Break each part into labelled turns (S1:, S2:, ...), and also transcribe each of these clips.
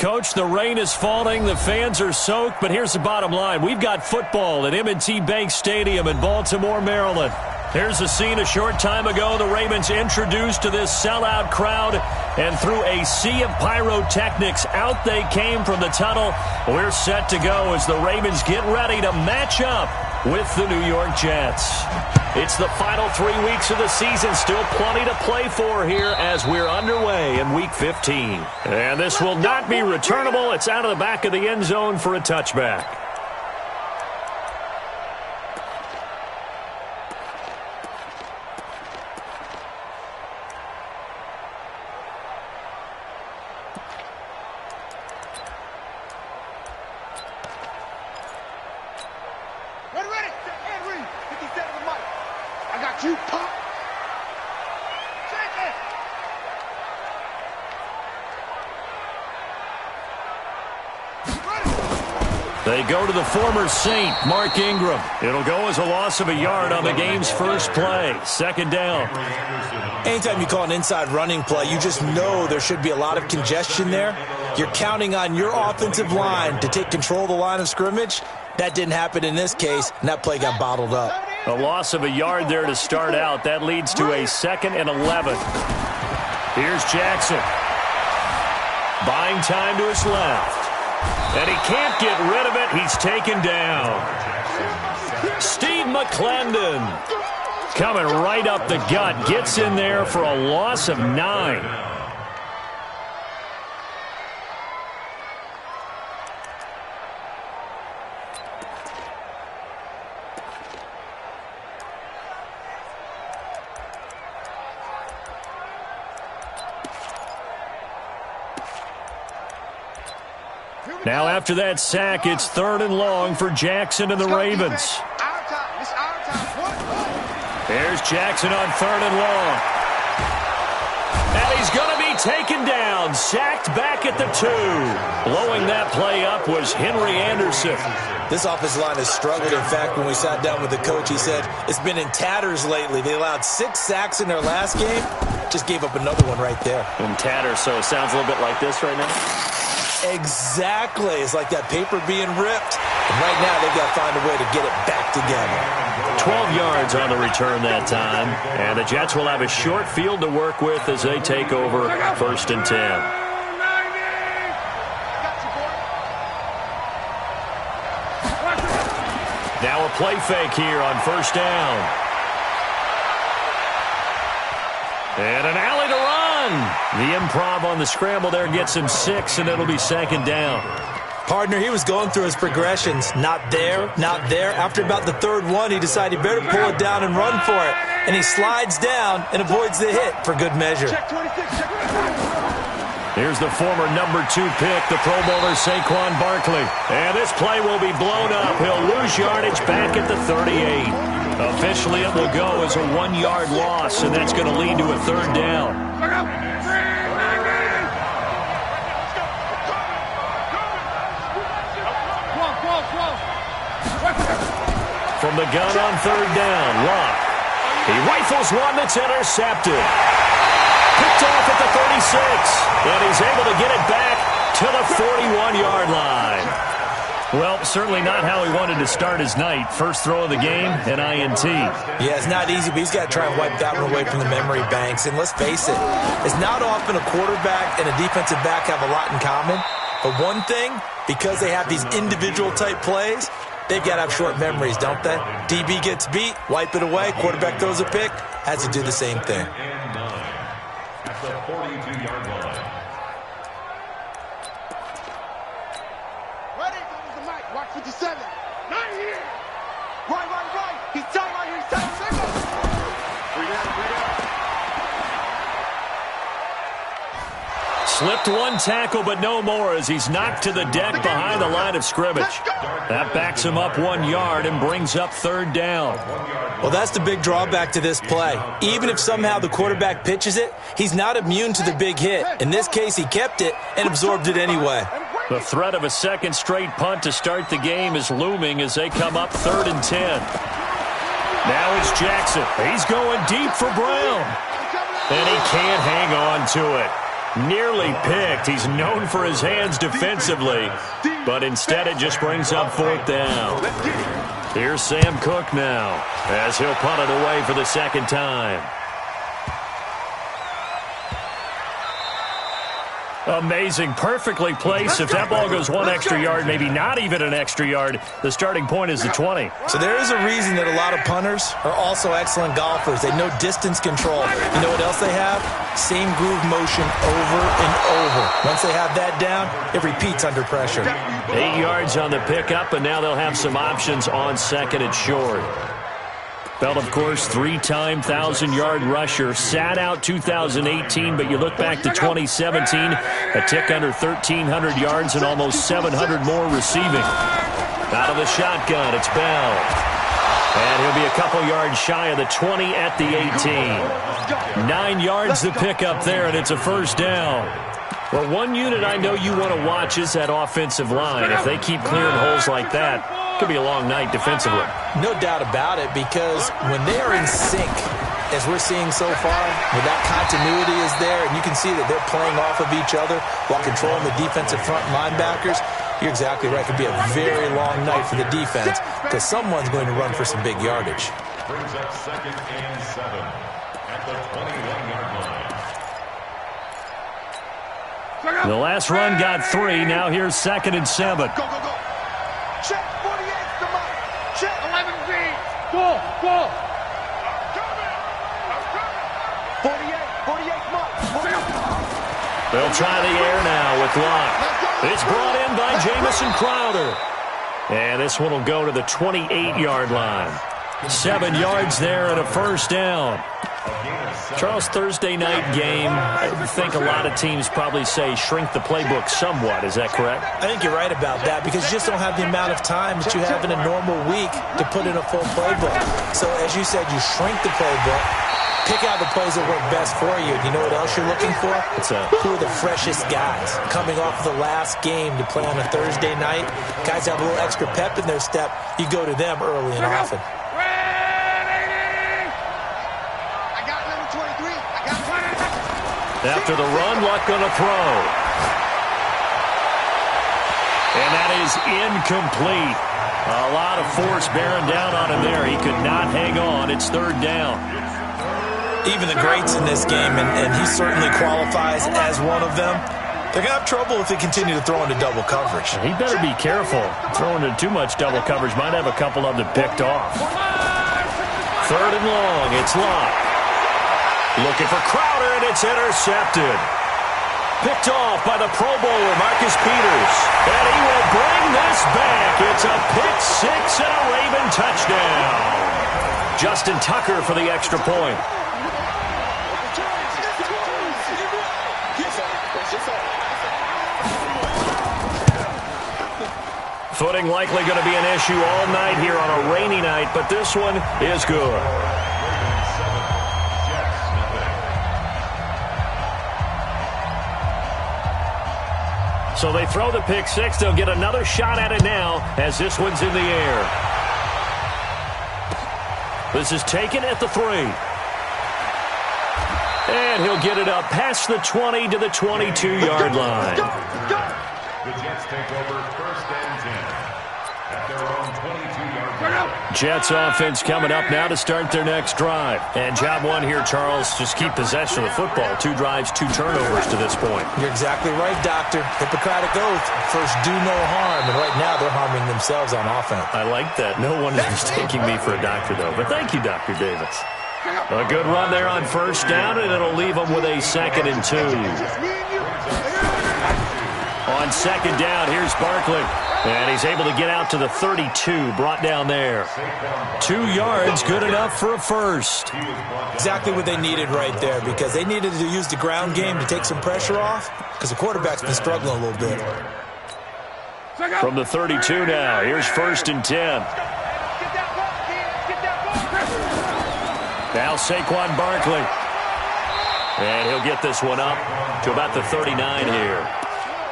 S1: Coach, the rain is falling, the fans are soaked, but here's the bottom line. We've got football at M&T Bank Stadium in Baltimore, Maryland. Here's a scene a short time ago. The Ravens introduced to this sellout crowd, and through a sea of pyrotechnics, out they came from the tunnel. We're set to go as the Ravens get ready to match up with the New York Jets. It's the final 3 weeks of the season. Still plenty to play for here as we're underway in Week 15. And this will not be returnable. It's out of the back of the end zone for a touchback. They go to the former Saint, Mark Ingram. It'll go as a loss of a yard on the game's first play. Second down.
S2: Anytime you call an inside running play, you just know there should be a lot of congestion there. You're counting on your offensive line to take control of the line of scrimmage. That didn't happen in this case, and that play got bottled up.
S1: A loss of a yard there to start out. That leads to a 2nd and 11. Here's Jackson. Buying time to his left. And he can't get rid of it. He's taken down. Steve McClendon coming right up the gut. Gets in there for a loss of 9. Now after that sack, it's 3rd and long for Jackson and the Ravens. There's Jackson on 3rd and long. And he's going to be taken down, sacked back at the 2. Blowing that play up was Henry Anderson.
S2: This offensive line has struggled. In fact, when we sat down with the coach, he said it's been in tatters lately. They allowed 6 sacks in their last game. Just gave up another one right there.
S1: In tatters, so it sounds a little bit like this right now.
S2: Exactly. It's like that paper being ripped. And right now, they've got to find a way to get it back together.
S1: 12 yards on the return that time. And the Jets will have a short field to work with as they take over 1st and 10. Now a play fake here on 1st down. And an alley to run. The improv on the scramble there gets him 6, and it'll be 2nd down.
S2: Partner, he was going through his progressions. Not there, not there. After about the 3rd one, he decided he better pull it down and run for it. And he slides down and avoids the hit for good measure.
S1: Here's the former number 2 pick, the Pro Bowler Saquon Barkley. And this play will be blown up. He'll lose yardage back at the 38. Officially, it will go as a 1-yard loss, and that's going to lead to a 3rd down. From the gun on 3rd down, Locke. He rifles one that's intercepted. Picked off at the 36, and he's able to get it back to the 41-yard line. Well, certainly not how he wanted to start his night. First throw of the game, an INT.
S2: Yeah, it's not easy, but he's got to try and wipe that one away from the memory banks. And let's face it, it's not often a quarterback and a defensive back have a lot in common. But one thing, because they have these individual type plays, they've got to have short memories, don't they? DB gets beat, wipe it away, quarterback throws a pick, has to do the same thing.
S3: At the 42-yard line.
S4: Ready? There's the mic. Watch 57. Not here. Right. He's tight right here. He's tight. Bring out.
S1: Slipped one tackle, but no more as he's knocked to the deck behind the line of scrimmage. That backs him up 1 yard and brings up 3rd down.
S2: Well, that's the big drawback to this play. Even if somehow the quarterback pitches it, he's not immune to the big hit. In this case, he kept it and absorbed it anyway.
S1: The threat of a 2nd straight punt to start the game is looming as they come up 3rd and 10. Now it's Jackson. He's going deep for Brown. And he can't hang on to it. Nearly picked. He's known for his hands defensively, but instead it just brings up 4th down. Here's Sam Cook now, as he'll punt it away for the 2nd time. Amazing. Perfectly placed. If that ball goes 1 extra yard, maybe not even an extra yard, the starting point is the 20.
S2: So there is a reason that a lot of punters are also excellent golfers. They know distance control. You know what else they have? Same groove motion over and over. Once they have that down, it repeats under pressure.
S1: 8 yards on the pickup, and now they'll have some options on 2nd and short. Bell, of course, 3-time 1,000-yard rusher. Sat out 2018, but you look back to 2017, a tick under 1,300 yards and almost 700 more receiving. Out of the shotgun, it's Bell. And he'll be a couple yards shy of the 20 at the 18. 9 yards the pickup there, and it's a 1st down. Well, one unit I know you want to watch is that offensive line. If they keep clearing holes like that, it could be a long night defensively.
S2: No doubt about it, because when they are in sync, as we're seeing so far, when that continuity is there, and you can see that they're playing off of each other while controlling the defensive front linebackers, you're exactly right. It could be a very long night for the defense, because someone's going to run for some big yardage.
S3: Brings up 2nd and 7 at the 21-yard line.
S1: The last run got 3. Now here's 2nd and 7.
S4: Go, go, go. Check 48, come on. Check 11 feet. Go, go. 48, come on.
S1: They'll try the air now with Locke. It's brought in by Jamison Crowder. And this one will go to the 28-yard line. 7 yards there and a 1st down. Charles, Thursday night game, I think a lot of teams probably say shrink the playbook somewhat. Is that correct?
S2: I think you're right about that, because you just don't have the amount of time that you have in a normal week to put in a full playbook. So as you said, you shrink the playbook, pick out the plays that work best for you. You know what else you're looking for? Who are the freshest guys coming off of the last game to play on a Thursday night? Guys have a little extra pep in their step. You go to them early and often.
S1: After the run, Luck going to throw. And that is incomplete. A lot of force bearing down on him there. He could not hang on. It's 3rd down.
S2: Even the greats in this game, and he certainly qualifies as one of them, they're going to have trouble if they continue to throw into double coverage.
S1: He better be careful. Throwing into too much double coverage might have a couple of them picked off. 3rd and long. It's Locke. Looking for Crowder, and it's intercepted. Picked off by the Pro Bowler, Marcus Peters. And he will bring this back. It's a pick 6 and a Raven touchdown. Justin Tucker for the extra point. Footing likely going to be an issue all night here on a rainy night, but this one is good. So they throw the pick 6. They'll get another shot at it now as this one's in the air. This is taken at the 3. And he'll get it up past the 20 to the 22-yard line.
S3: The Jets take over 1st and 10 at their own 22-yard line.
S1: Jets offense coming up now to start their next drive. And job one here, Charles, just keep possession of the football. 2 drives, 2 turnovers to this point.
S2: You're exactly right, Doctor. Hippocratic oath. First, do no harm. And right now, they're harming themselves on offense.
S1: I like that. No one is mistaking me for a doctor, though. But thank you, Dr. Davis. A good run there on 1st down, and it'll leave them with a 2nd and 2. On 2nd down, here's Barkley. And he's able to get out to the 32, brought down there. 2 yards, good enough for a 1st.
S2: Exactly what they needed right there, because they needed to use the ground game to take some pressure off, because the quarterback's been struggling a little bit.
S1: From the 32 now, here's 1st and 10. Now Saquon Barkley. And he'll get this one up to about the 39 here.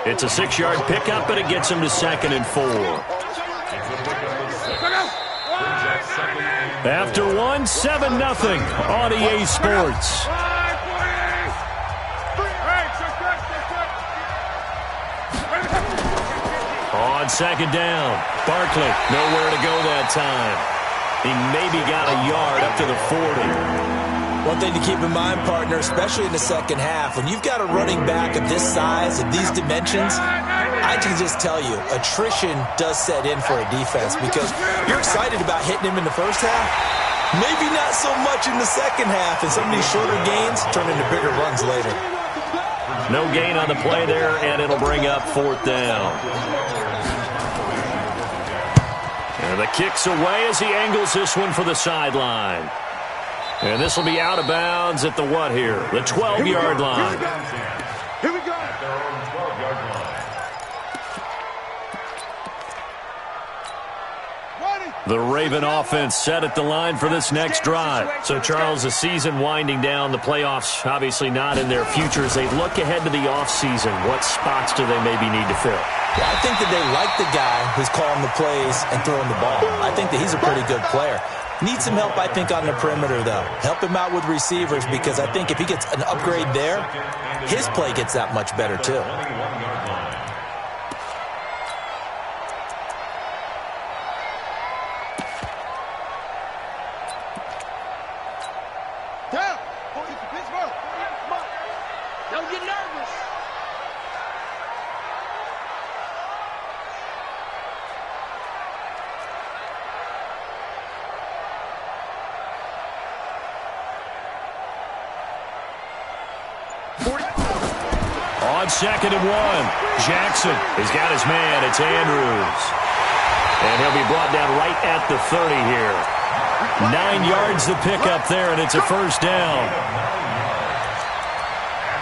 S1: It's a 6-yard pickup, and it gets him to 2nd and 4. After 1, 7-0 on EA Sports. on second down. Barkley, nowhere to go that time. He maybe got a yard up to the 40.
S2: One thing to keep in mind, partner, especially in the second half, when you've got a running back of this size, of these dimensions, I can just tell you, attrition does set in for a defense because you're excited about hitting him in the first half. Maybe not so much in the second half, and some of these shorter gains turn into bigger runs later.
S1: No gain on the play there, and it'll bring up fourth down. And the kick's away as he angles this one for the sideline. And this will be out of bounds at the what here? The 12-yard line.
S3: Here we go. At their own 12-yard line.
S1: The Raven offense set at the line for this next drive. So, Charles, the season winding down, the playoffs obviously not in their future. As they look ahead to the offseason, what spots do they maybe need to fill?
S2: Yeah, I think that they like the guy who's calling the plays and throwing the ball. I think that he's a pretty good player. Needs some help, I think, on the perimeter, though. Help him out with receivers because I think if he gets an upgrade there, his play gets that much better, too.
S4: Don't get nervous.
S1: On second and one, Jackson has got his man. It's Andrews. And he'll be brought down right at the 30 here. 9 yards to pick up there, and it's a first down.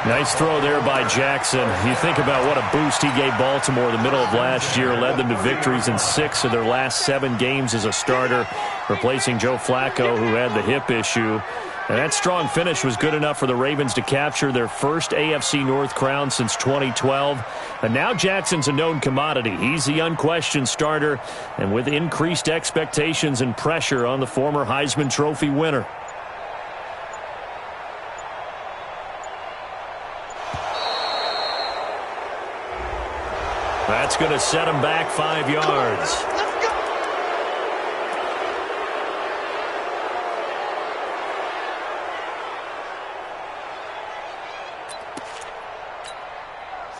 S1: Nice throw there by Jackson. You think about what a boost he gave Baltimore the middle of last year. Led them to victories in 6 of their last 7 games as a starter, replacing Joe Flacco, who had the hip issue. And that strong finish was good enough for the Ravens to capture their first AFC North crown since 2012. And now Jackson's a known commodity. He's the unquestioned starter, and with increased expectations and pressure on the former Heisman Trophy winner. That's going to set him back 5 yards.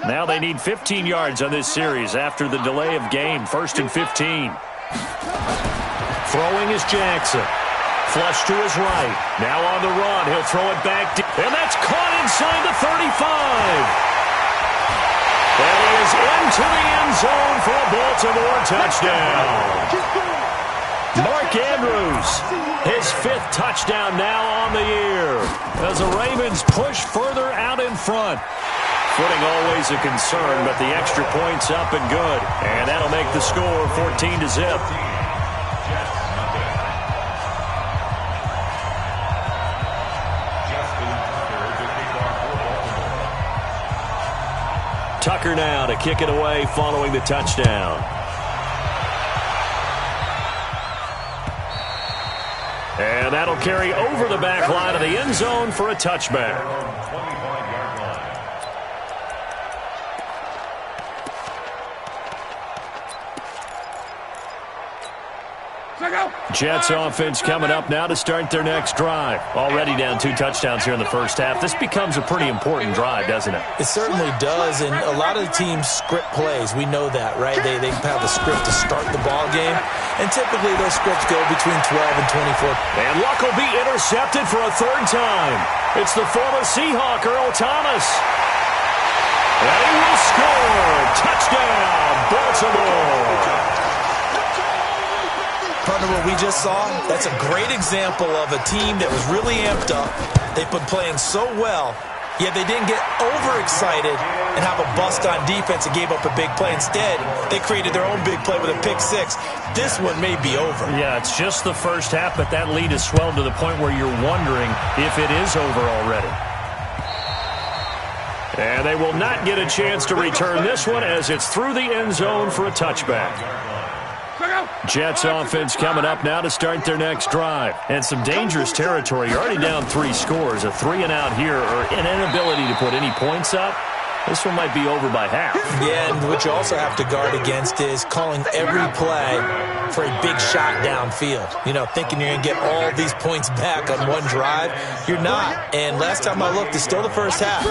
S1: Now they need 15 yards on this series after the delay of game. 1st and 15. Throwing is Jackson. Flush to his right. Now on the run. He'll throw it back. And that's caught inside the 35. And he is into the end zone for a Baltimore touchdown. Mark Andrews, his 5th touchdown now on the year, as the Ravens push further out in front. Footing always a concern, but the extra point's up and good. And that'll make the score 14-0. Tucker now to kick it away following the touchdown. And that'll carry over the back line of the end zone for a touchback. Jets offense coming up now to start their next drive. Already down 2 touchdowns here in the first half. This becomes a pretty important drive, doesn't it?
S2: It certainly does, and a lot of the teams script plays. We know that, right? They have a script to start the ball game, and typically those scripts go between 12 and 24.
S1: And Luck will be intercepted for a 3rd time. It's the former Seahawk, Earl Thomas. And he will score. Touchdown, Baltimore.
S2: Partner, what we just saw, that's a great example of a team that was really amped up. They've been playing so well, yet they didn't get overexcited and have a bust on defense and gave up a big play. Instead, they created their own big play with a pick 6. This one may be over.
S1: Yeah, it's just the first half, but that lead has swelled to the point where you're wondering if it is over already. And they will not get a chance to return this one as it's through the end zone for a touchback. Jets offense coming up now to start their next drive. And some dangerous territory. You're already down 3 scores. A 3-and-out here or an inability to put any points up This one might be over by half.
S2: Yeah, and what you also have to guard against is calling every play for a big shot downfield. You know, thinking you're going to get all these points back on one drive. You're not. And last time I looked, it's still the first half.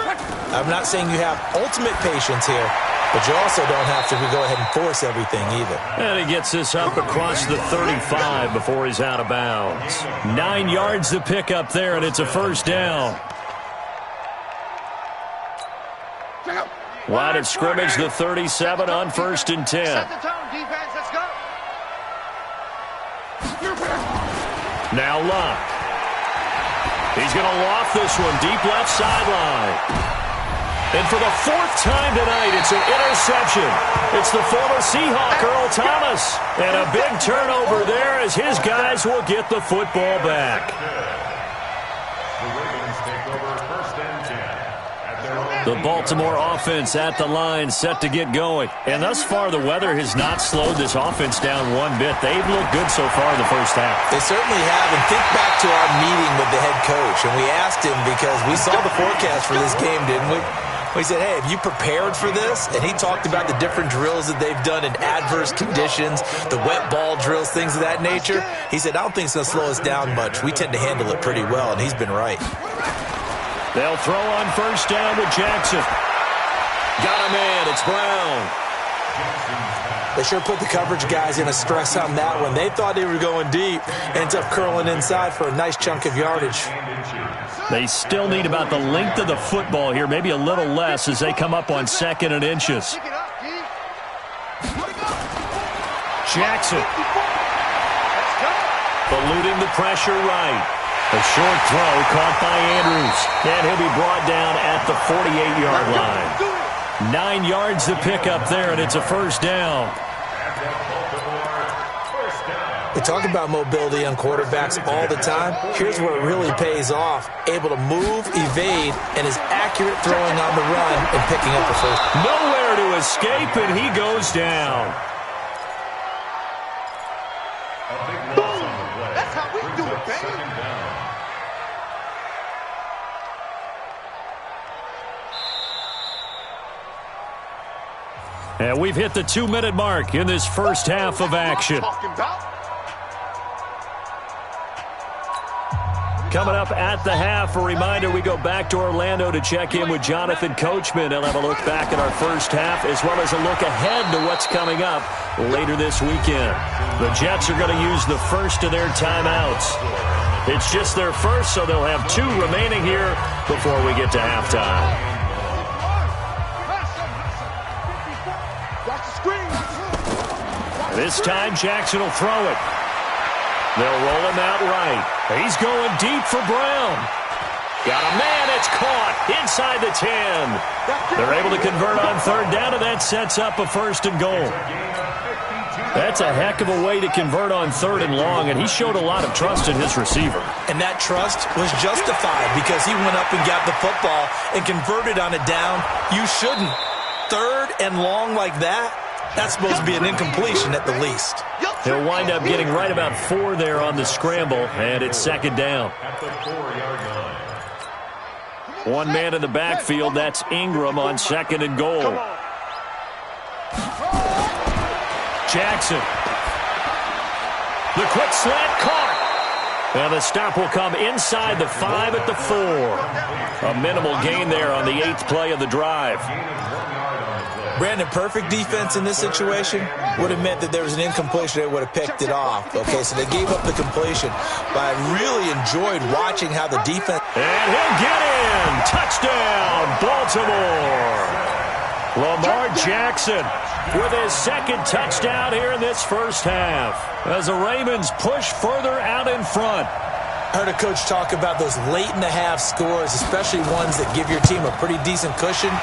S2: I'm not saying you have ultimate patience here, but you also don't have to go ahead and force everything either.
S1: And he gets this up across the 35 before he's out of bounds. 9 yards to pick up there, and it's a first down. Line of scrimmage, the 37 on 1st and 10.
S4: Set the tone, defense. Let's go.
S1: Now Luck. He's going to loft this one deep left sideline. And for the 4th time tonight, it's an interception. It's the former Seahawk, Earl Thomas. And a big turnover there as his guys will get the football back.
S3: The Ravens take over 1st and 10. At their own
S1: The Baltimore offense at the line, set to get going. And thus far, the weather has not slowed this offense down one bit. They've looked good so far in the first half.
S2: They certainly have. And think back to our meeting with the head coach. And we asked him because we saw the forecast for this game, didn't we? We said, hey, have you prepared for this? And he talked about the different drills that they've done in adverse conditions, the wet ball drills, things of that nature. He said, I don't think it's going to slow us down much. We tend to handle it pretty well, and he's been right.
S1: They'll throw on first down with Jackson. Got a man. It's Brown.
S2: They sure put the coverage guys in a stress on that one. They thought they were going deep. Ends up curling inside for a nice chunk of yardage.
S1: They still need about the length of the football here, maybe a little less as they come up on 2nd and inches. Jackson. Eluding the pressure right. A short throw caught by Andrews. And he'll be brought down at the 48-yard line. 9 yards to pick up there, and it's a first down.
S2: We talk about mobility on quarterbacks all the time. Here's where it really pays off. Able to move, evade, and is accurate throwing on the run and picking up the first.
S1: Nowhere to escape, and he goes down.
S4: That's how we do it, baby.
S1: And we've hit the 2-minute mark in this first half of action. Coming up at the half, a reminder, we go back to Orlando to check in with Jonathan Coachman. He'll have a look back at our first half as well as a look ahead to what's coming up later this weekend. The Jets are going to use the first of their timeouts. It's just their first, so they'll have 2 remaining here before we get to halftime. This time, Jackson will throw it. They'll roll him out right. He's going deep for Brown. Got a man. It's caught inside the 10. They're able to convert on 3rd down, and that sets up a 1st and goal. That's a heck of a way to convert on 3rd and long, and he showed a lot of trust in his receiver.
S2: And that trust was justified because he went up and got the football and converted on a down. You shouldn't. 3rd and long like that? That's supposed to be an incompletion at the least.
S1: He'll wind up getting right about 4 there on the scramble, and it's 2nd down.
S3: at the 4-yard line.
S1: One man in the backfield, that's Ingram on 2nd and goal. Jackson. The quick slant caught. And the stop will come inside the 5 at the 4. A minimal gain there on the 8th play of the drive.
S2: Brandon, perfect defense in this situation would have meant that there was an incompletion. They would have picked it off. Okay, so they gave up the completion. But I really enjoyed watching how the defense...
S1: And he'll get in. Touchdown, Baltimore. Lamar Jackson with his 2nd touchdown here in this first half as the Ravens push further out in front.
S2: I heard a coach talk about those late-in-the-half scores, especially ones that give your team a pretty decent cushion.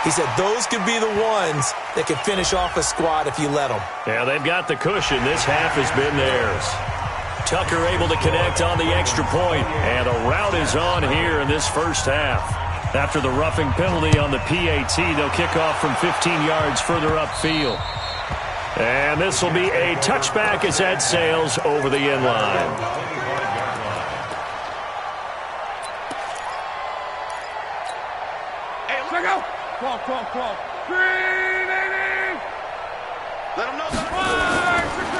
S2: He said those could be the ones that can finish off a squad if you let them.
S1: Yeah, they've got the cushion. This half has been theirs. Tucker able to connect on the extra point, and a rout is on here in this first half. After the roughing penalty on the PAT, they'll kick off from 15 yards further upfield. And this will be a touchback as that sails over the end line.
S4: 12. Let him know.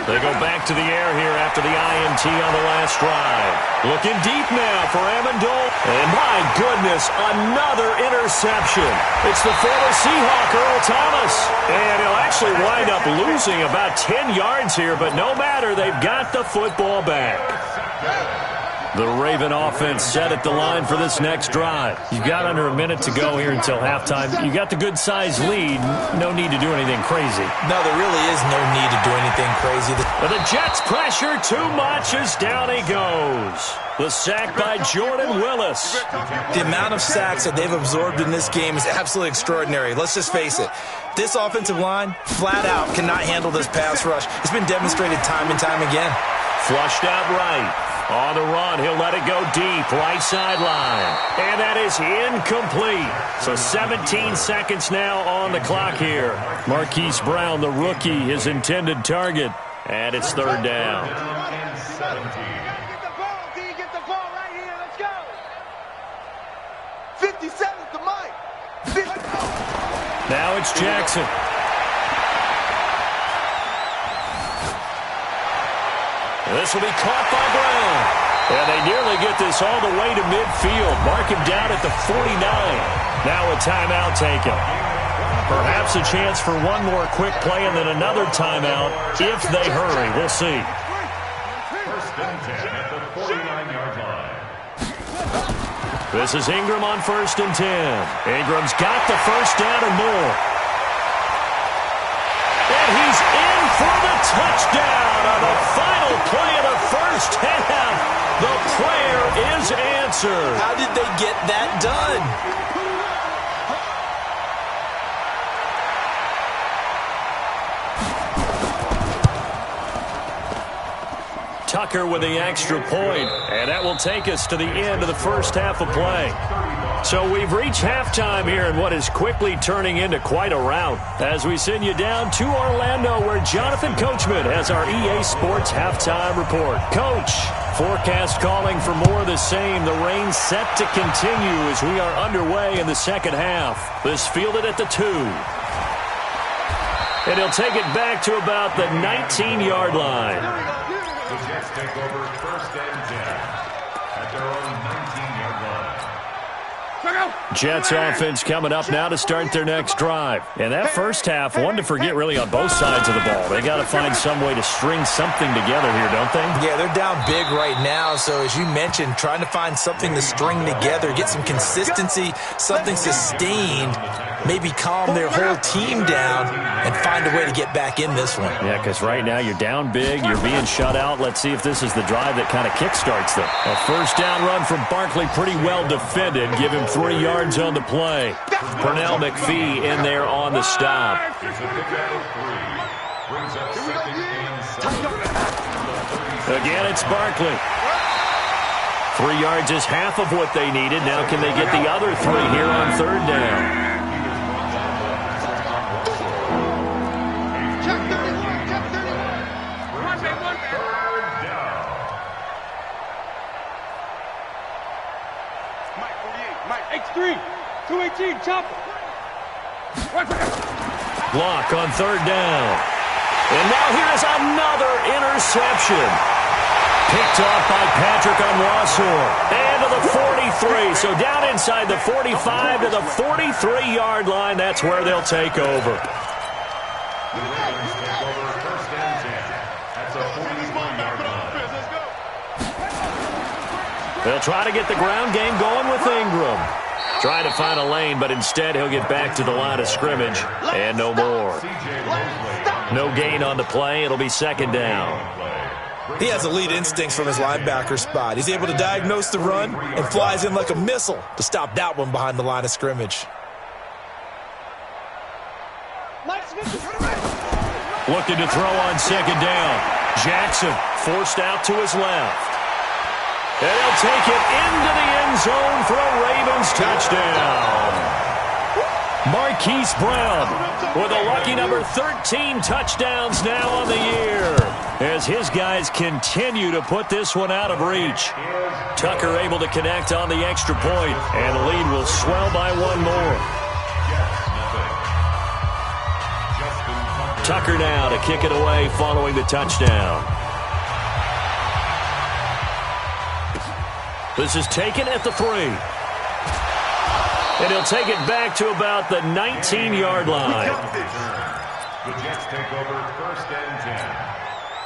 S1: They go back to the air here after the INT on the last drive. Looking deep now for Amendola. And my goodness, another interception. It's the former Seahawk, Earl Thomas. And he'll actually wind up losing about 10 yards here, but no matter, they've got the football back. The Raven offense set at the line for this next drive. You've got under a minute to go here until halftime. You got the good-sized lead. No need to do anything crazy.
S2: No, there really is no need to do anything crazy.
S1: But the Jets pressure too much as down he goes. The sack by Jordan Willis.
S2: The amount of sacks that they've absorbed in this game is absolutely extraordinary. Let's just face it. This offensive line, flat out, cannot handle this pass rush. It's been demonstrated time and time again.
S1: Flushed out right. On the run, he'll let it go deep, right sideline. And that is incomplete. So 17 seconds now on the clock here. Marquise Brown, the rookie, his intended target. And it's third down.
S4: Get the ball, D. Get the ball right here. Let's go. 57's the mic.
S1: Now it's Jackson. This will be caught by Brown. And they nearly get this all the way to midfield. Mark him down at the 49. Now a timeout taken. Perhaps a chance for one more quick play and then another timeout if they hurry. We'll see.
S3: First and 10 at the 49-yard line.
S1: This is Ingram on first and 10. Ingram's got the first down and more. And he's in for the touchdown on the final play of the first half. The prayer is answered.
S2: How did they get that done?
S1: Tucker with the extra point, and that will take us to the end of the first half of play. So we've reached halftime here in what is quickly turning into quite a rout as we send you down to Orlando where Jonathan Coachman has our EA Sports halftime report. Coach, forecast calling for more of the same. The rain set to continue as we are underway in the second half. This fielded at the 2. And he'll take it back to about the 19-yard line.
S3: The Jets take over first and 10 at their own 19-yard line.
S1: Jets offense coming up now to start their next drive. And that first half, one to forget really on both sides of the ball. They got to find some way to string something together here, don't they?
S2: Yeah, they're down big right now. So as you mentioned, trying to find something to string together, get some consistency, something sustained, maybe calm their whole team down and find a way to get back in this one.
S1: Yeah, because right now you're down big, you're being shut out. Let's see if this is the drive that kind of kickstarts them. A first down run from Barkley, pretty well defended. Give him 3 yards on the play. Pernell McPhee in there on the stop.
S3: It's a pickup of 3. Brings up second and 7.
S1: Again, it's Barkley. 3 yards is half of what they needed. Now can they get the other 3 here on third down?
S4: X3, 218, chopper.
S1: Block on third down. And now here's another interception. Picked off by Patrick on Rossor. And to the 43. So down inside the 45 to the 43-yard line. That's where they'll take over.
S3: The Ravens take over first and 10 at the 43-yard line.
S1: They'll try to get the ground game going with Ingram. Try to find a lane, but instead he'll get back to the line of scrimmage. And no more. No gain on the play. It'll be second down.
S2: He has elite instincts from his linebacker spot. He's able to diagnose the run and flies in like a missile to stop that one behind the line of scrimmage.
S1: Looking to throw on second down. Jackson forced out to his left. And he'll take it into the end zone for a Ravens touchdown. Marquise Brown with a lucky number 13 touchdowns now on the year as his guys continue to put this one out of reach. Tucker able to connect on the extra point, and the lead will swell by one more. Tucker now to kick it away following the touchdown. This is taken at the 3. And he'll take it back to about the 19-yard line.
S3: The Jets take over 1st and 10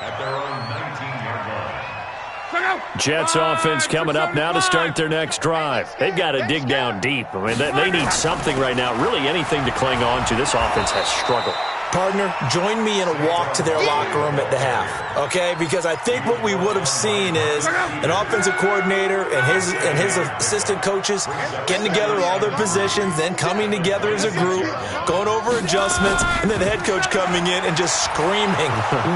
S3: at their own 19-yard line.
S1: Jets offense coming up now to start their next drive. They've got to dig down deep. I mean, they need something right now, really anything to cling on to. This offense has struggled.
S2: Partner, join me in a walk to their locker room at the half, okay? Because I think what we would have seen is an offensive coordinator and his assistant coaches getting together all their positions, then coming together as a group, going over adjustments, and then the head coach coming in and just screaming,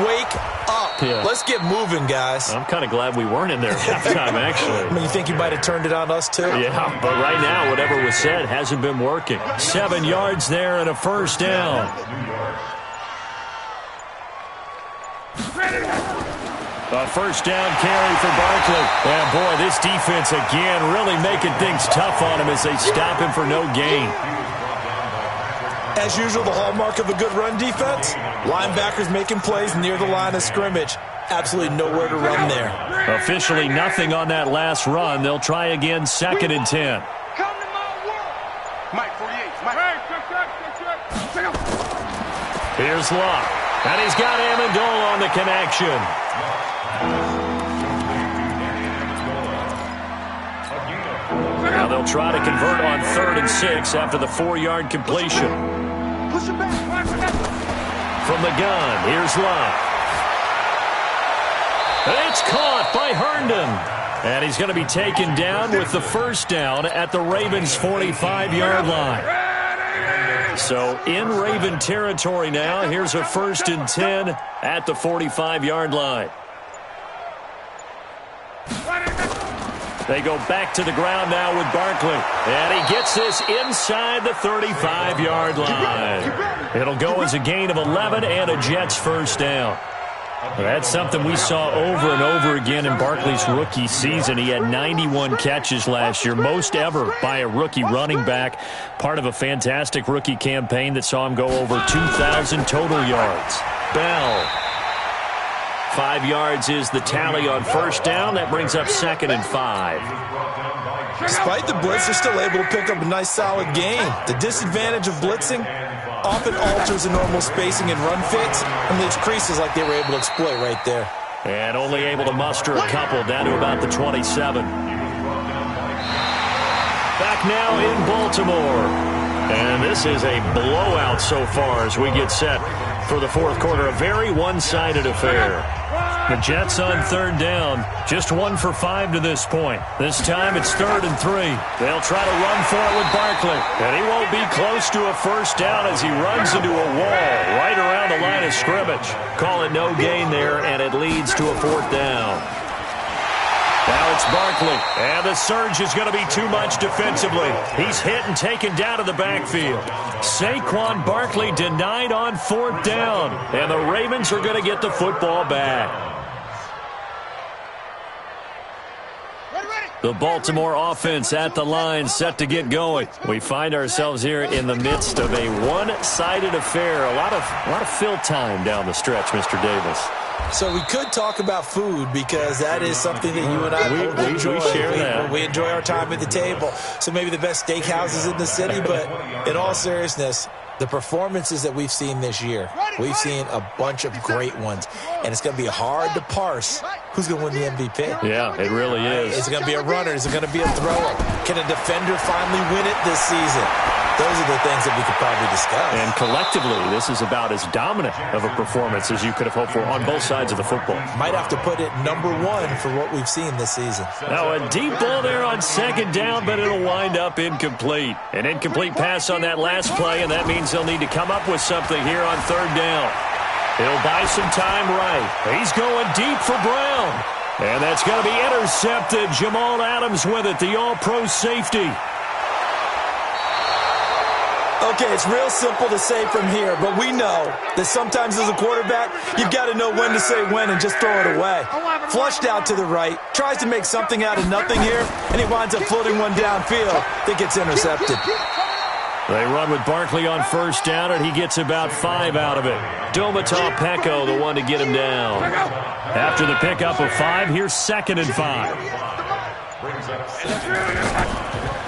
S2: "Wake up. Yeah. Let's get moving, guys."
S1: I'm kind of glad we weren't in there at halftime, actually.
S2: I mean, you think he might have turned it on us, too?
S1: Yeah, but right now, whatever was said hasn't been working. 7 yards there and a first down. A first down carry for Barkley. And, boy, this defense again really making things tough on him as they stop him for no gain.
S2: As usual, the hallmark of a good run defense, linebackers making plays near the line of scrimmage. Absolutely nowhere to run there.
S1: Officially nothing on that last run. They'll try again 2nd and 10.
S4: Come to my work. Mike 48. Mike.
S1: Here's Locke. And he's got Amendola on the connection. Now they'll try to convert on 3rd and 6 after the 4-yard completion.
S4: Push him back.
S1: From the gun, here's Locke. It's caught by Herndon. And he's going to be taken down with the first down at the Ravens' 45-yard line. So in Raven territory now. Here's a 1st and 10 at the 45-yard line. They go back to the ground now with Barkley. And he gets this inside the 35-yard line. It'll go as a gain of 11 and a Jets first down. That's something we saw over and over again in Barkley's rookie season. He had 91 catches last year, most ever by a rookie running back. Part of a fantastic rookie campaign that saw him go over 2,000 total yards. Bell. 5 yards is the tally on first down. That brings up 2nd and 5.
S2: Despite the blitz, they're still able to pick up a nice, solid gain. The disadvantage of blitzing often alters the normal spacing and run fits, and leaves creases like they were able to exploit right there.
S1: And only able to muster a couple down to about the 27. Back now in Baltimore. And this is a blowout so far as we get set for the 4th quarter. A very one-sided affair. The Jets on 3rd down, just 1 for 5 to this point. This time it's 3rd and 3. They'll try to run for it with Barkley. And he won't be close to a first down as he runs into a wall right around the line of scrimmage. Call it no gain there, and it leads to a 4th down. Now it's Barkley, and the surge is going to be too much defensively. He's hit and taken down to the backfield. Saquon Barkley denied on 4th down, and the Ravens are going to get the football back. The Baltimore offense at the line, set to get going. We find ourselves here in the midst of a one-sided affair. A lot of fill time down the stretch, Mr. Davis.
S2: So we could talk about food because that is something that you and I enjoy.
S1: We share that.
S2: We enjoy our time at the table. So maybe the best steakhouses in the city, but in all seriousness, the performances that we've seen this year, we've seen a bunch of great ones, and it's going to be hard to parse who's going to win the MVP.
S1: Yeah, it really is.
S2: Is it going to be a runner? Is it going to be a thrower? Can a defender finally win it this season? Those are the things that we could probably discuss.
S1: And collectively, this is about as dominant of a performance as you could have hoped for on both sides of the football.
S2: Might have to put it number 1 for what we've seen this season.
S1: Now a deep ball there on 2nd down, but it'll wind up incomplete. An incomplete pass on that last play, and that means they'll need to come up with something here on 3rd down. He'll buy some time right. He's going deep for Brown. And that's going to be intercepted. Jamal Adams with it, the all-pro safety.
S2: Okay, it's real simple to say from here, but we know that sometimes as a quarterback, you've got to know when to say when and just throw it away. Flushed out to the right, tries to make something out of nothing here, and he winds up floating one downfield that gets intercepted.
S1: They run with Barkley on first down, and he gets about 5 out of it. Domata Peko, the one to get him down. After the pickup of 5, here's 2nd and 5.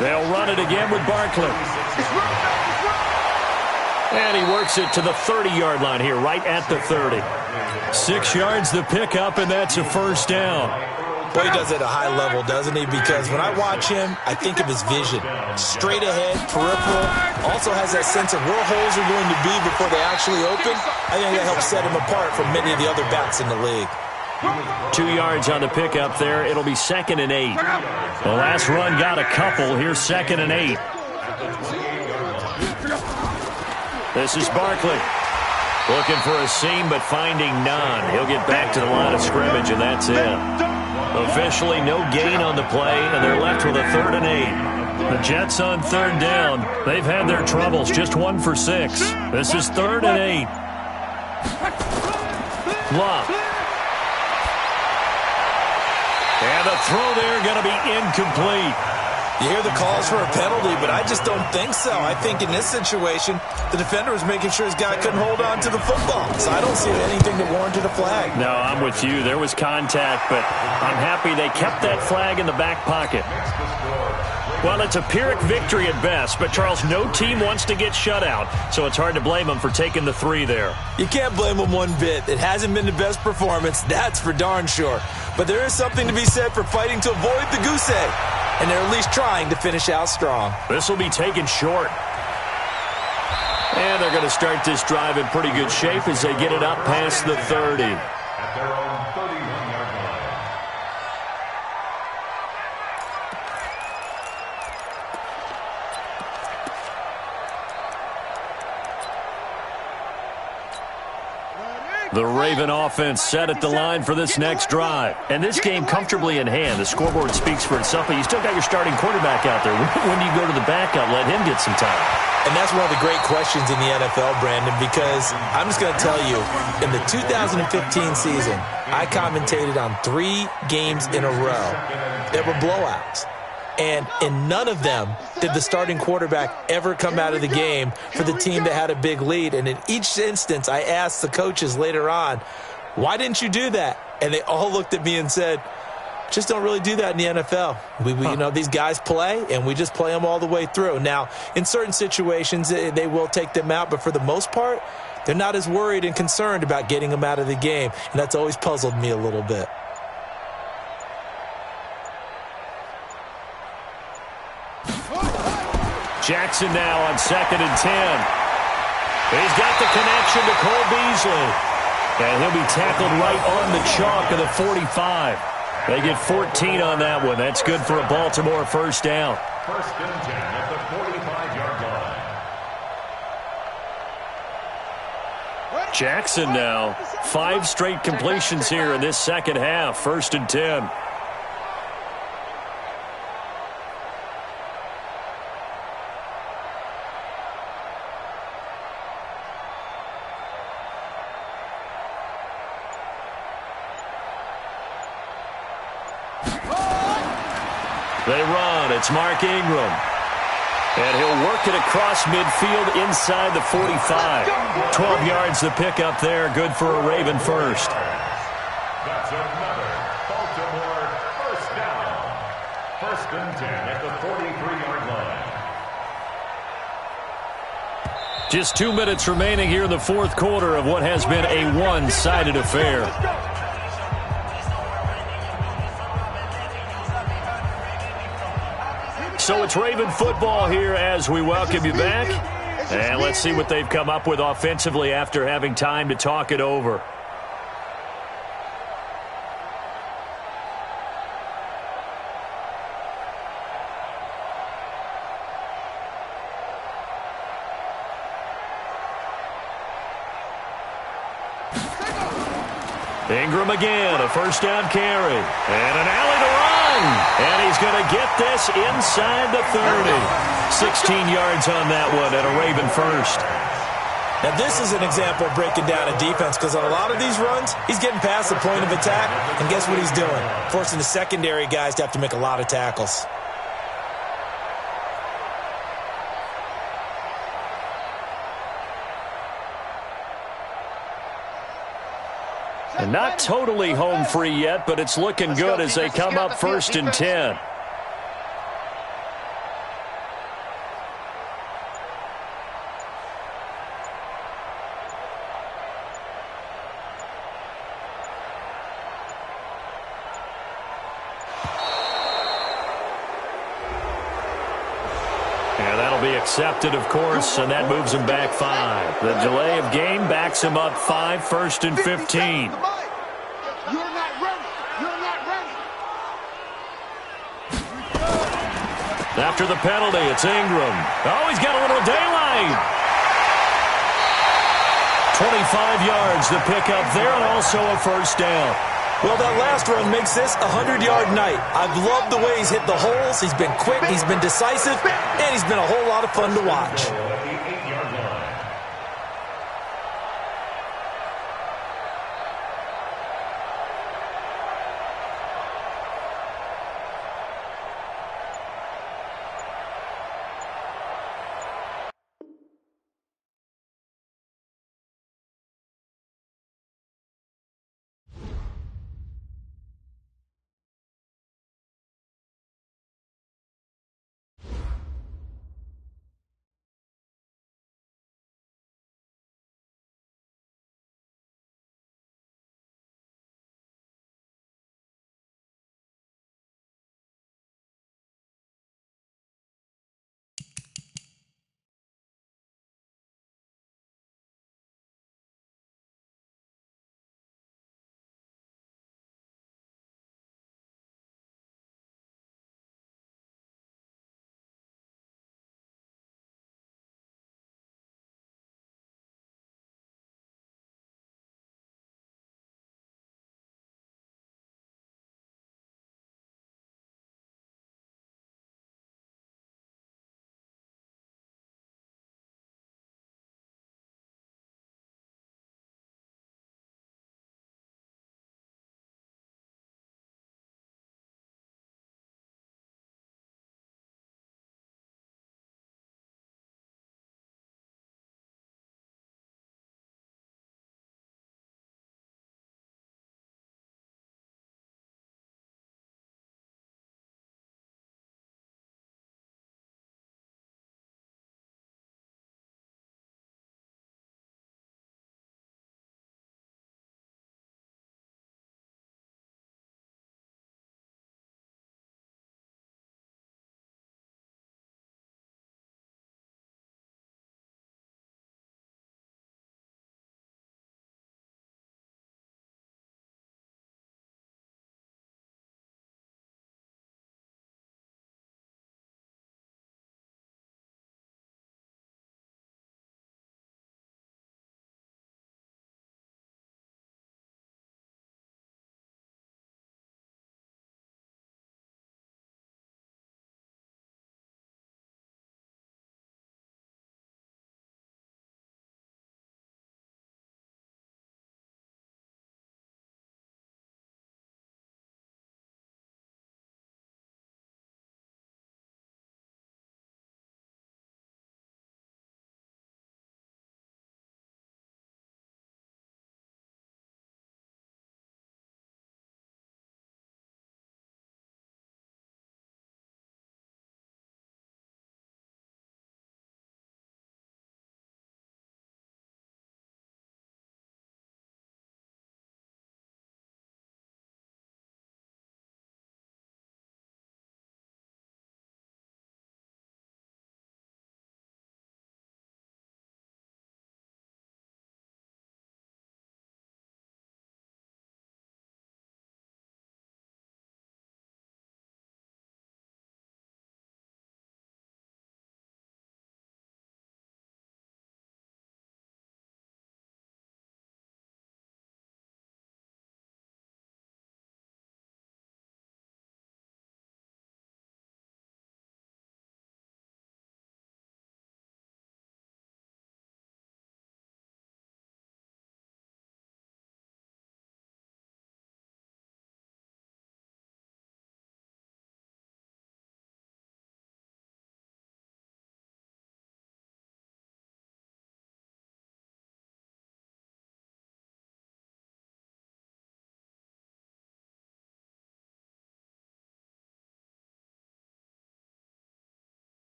S1: They'll run it again with Barkley. And he works it to the 30-yard line here, right at the 30. 6 yards the pickup, and that's a first down.
S2: Well, he does it at a high level, doesn't he? Because when I watch him, I think of his vision. Straight ahead, peripheral. Also has that sense of where holes are going to be before they actually open. I think that helps set him apart from many of the other backs in the league.
S1: 2 yards on the pickup there. It'll be 2nd and 8. The last run got a couple. Here's 2nd and 8. This is Barkley. Looking for a seam, but finding none. He'll get back to the line of scrimmage, and that's it. Officially no gain on the play, and they're left with a 3rd and 8. The Jets on 3rd down. They've had their troubles, just 1 for 6. This is 3rd and 8. Love. And the throw there going to be incomplete.
S2: You hear the calls for a penalty, but I just don't think so. I think in this situation, the defender was making sure his guy couldn't hold on to the football. So I don't see anything that warranted a flag.
S1: No, I'm with you. There was contact, but I'm happy they kept that flag in the back pocket. Well, it's a Pyrrhic victory at best, but, Charles, no team wants to get shut out, so it's hard to blame them for taking the 3 there.
S2: You can't blame them one bit. It hasn't been the best performance, that's for darn sure. But there is something to be said for fighting to avoid the goose egg, and they're at least trying to finish out strong.
S1: This will be taken short. And they're going to start this drive in pretty good shape as they get it up past the 30.
S3: At their own 31-yard line.
S1: The Raven offense set at the line for this next drive. And this game comfortably in hand. The scoreboard speaks for itself, but you still got your starting quarterback out there. When do you go to the backup? Let him get some time.
S2: And that's one of the great questions in the NFL, Brandon, because I'm just going to tell you, in the 2015 season, I commentated on 3 games in a row that were blowouts. And in none of them did the starting quarterback ever come out of the game for the team that had a big lead. And in each instance, I asked the coaches later on, why didn't you do that? And they all looked at me and said, just don't really do that in the NFL. You know, these guys play, and we just play them all the way through. Now, in certain situations, they will take them out, but for the most part, they're not as worried and concerned about getting them out of the game. And that's always puzzled me a little bit.
S1: Jackson now on 2nd and 10. He's got the connection to Cole Beasley. And he'll be tackled right on the chalk of the 45. They get 14 on that one. That's good for a Baltimore first down.
S3: 1st and 10 at the 45-yard line.
S1: Jackson now. 5 straight completions here in this second half. 1st and 10. They run. It's Mark Ingram. And he'll work it across midfield inside the 45. 12 yards the pickup there. Good for a Raven first.
S3: That's another Baltimore first down. 1st and 10 at the 43-yard line.
S1: Just 2 minutes remaining here in the 4th quarter of what has been a one-sided affair. So it's Raven football here as we welcome you back. And let's see what they've come up with offensively after having time to talk it over. Ingram again, a first down carry. And an alley to run. And he's going to get this inside the 30. 16 yards on that one and a Raven first.
S2: Now, this is an example of breaking down a defense because on a lot of these runs, he's getting past the point of attack. And guess what he's doing? Forcing the secondary guys to have to make a lot of tackles.
S1: And not totally home free yet, but it's looking good as they come up 1st and 10. Accepted, of course, and that moves him back 5. The delay of game backs him up 5, 1st and 15.
S4: You're not ready. You're not ready.
S1: After the penalty, it's Ingram. Oh, he's got a little daylight. 25 yards to pick up there, and also a 1st down.
S2: Well, that last run makes this a 100-yard night. I've loved the way he's hit the holes. He's been quick, he's been decisive, and he's been a whole lot of fun to watch.